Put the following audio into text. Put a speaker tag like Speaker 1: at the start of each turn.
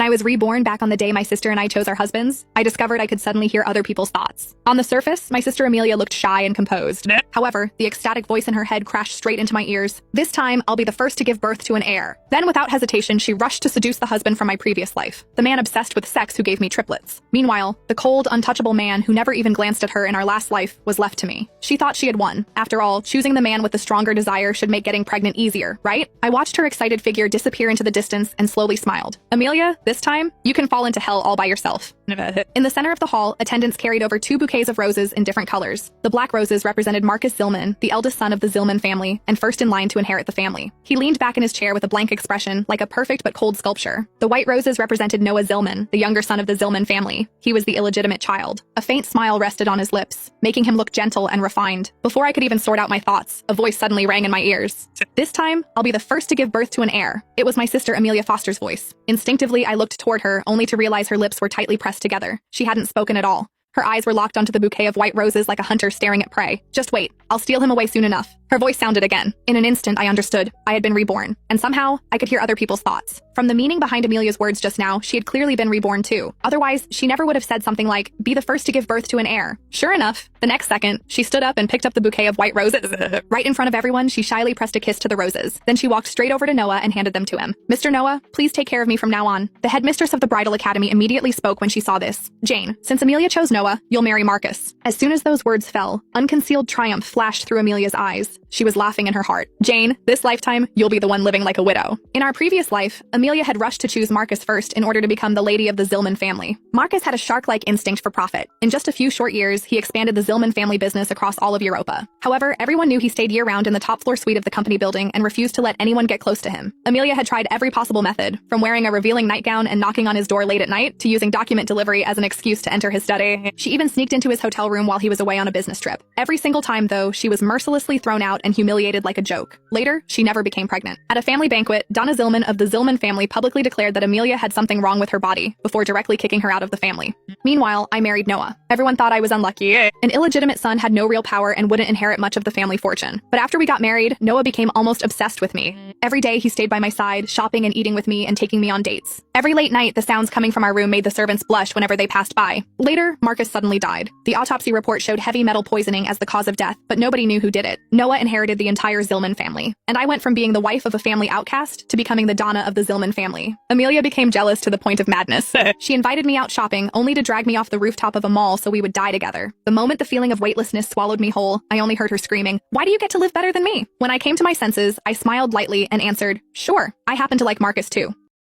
Speaker 1: When I was reborn back on the day my sister and I chose our husbands, I discovered I could suddenly hear other people's thoughts. On the surface, my sister Amelia looked shy and composed. However, the ecstatic voice in her head crashed straight into my ears. This time, I'll be the first to give birth to an heir. Then, without hesitation, she rushed to seduce the husband from my previous life, the man obsessed with sex who gave me triplets. Meanwhile, the cold, untouchable man who never even glanced at her in our last life was left to me. She thought she had won. After all, choosing the man with the stronger desire should make getting pregnant easier, right? I watched her excited figure disappear into the distance and slowly smiled. Amelia, this time, you can fall into hell all by yourself. In the center of the hall, attendants carried over 2 bouquets of roses in different colors. The black roses represented Marcus Zillman, the eldest son of the Zillman family, and first in line to inherit the family. He leaned back in his chair with a blank expression, like a perfect but cold sculpture. The white roses represented Noah Zillman, the younger son of the Zillman family. He was the illegitimate child. A faint smile rested on his lips, making him look gentle and refined. Before I could even sort out my thoughts, a voice suddenly rang in my ears. This time, I'll be the first to give birth to an heir. It was my sister Amelia Foster's voice. Instinctively, I looked toward her, only to realize her lips were tightly pressed together. She hadn't spoken at all. Her eyes were locked onto the bouquet of white roses like a hunter staring at prey. Just wait, I'll steal him away soon enough. Her voice sounded again. In an instant, I understood. I had been reborn. And somehow, I could hear other people's thoughts. From the meaning behind Amelia's words just now, she had clearly been reborn too. Otherwise, she never would have said something like, be the first to give birth to an heir. Sure enough, the next second, she stood up and picked up the bouquet of white roses. Right in front of everyone, she shyly pressed a kiss to the roses. Then she walked straight over to Noah and handed them to him. Mr. Noah, please take care of me from now on. The headmistress of the Bridal Academy immediately spoke when she saw this. Jane, since Amelia chose Noah, you'll marry Marcus. As soon as those words fell, unconcealed triumph flashed through Amelia's eyes. She was laughing in her heart. Jane, this lifetime, you'll be the one living like a widow. In our previous life, Amelia had rushed to choose Marcus first in order to become the lady of the Zillman family. Marcus had a shark-like instinct for profit. In just a few short years, he expanded the Zillman family business across all of Europa. However, everyone knew he stayed year-round in the top-floor suite of the company building and refused to let anyone get close to him. Amelia had tried every possible method, from wearing a revealing nightgown and knocking on his door late at night to using document delivery as an excuse to enter his study. She even sneaked into his hotel room while he was away on a business trip. Every single time, though, she was mercilessly thrown out and humiliated like a joke. Later, she never became pregnant. At a family banquet, Donna Zillman of the Zillman family publicly declared that Amelia had something wrong with her body, before directly kicking her out of the family. Meanwhile, I married Noah. Everyone thought I was unlucky. An illegitimate son had no real power and wouldn't inherit much of the family fortune. But after we got married, Noah became almost obsessed with me. Every day, he stayed by my side, shopping and eating with me and taking me on dates. Every late night, the sounds coming from our room made the servants blush whenever they passed by. Later, Marcus suddenly died. The autopsy report showed heavy metal poisoning as the cause of death, but nobody knew who did it. Noah inherited the entire Zillman family. And I went from being the wife of a family outcast to becoming the Donna of the Zillman family. Amelia became jealous to the point of madness. She invited me out shopping, only to drag me off the rooftop of a mall so we would die together. The moment the feeling of weightlessness swallowed me whole, I only heard her screaming, "Why do you get to live better than me?" When I came to my senses, I smiled lightly and answered, "Sure, I happen to like Marcus too."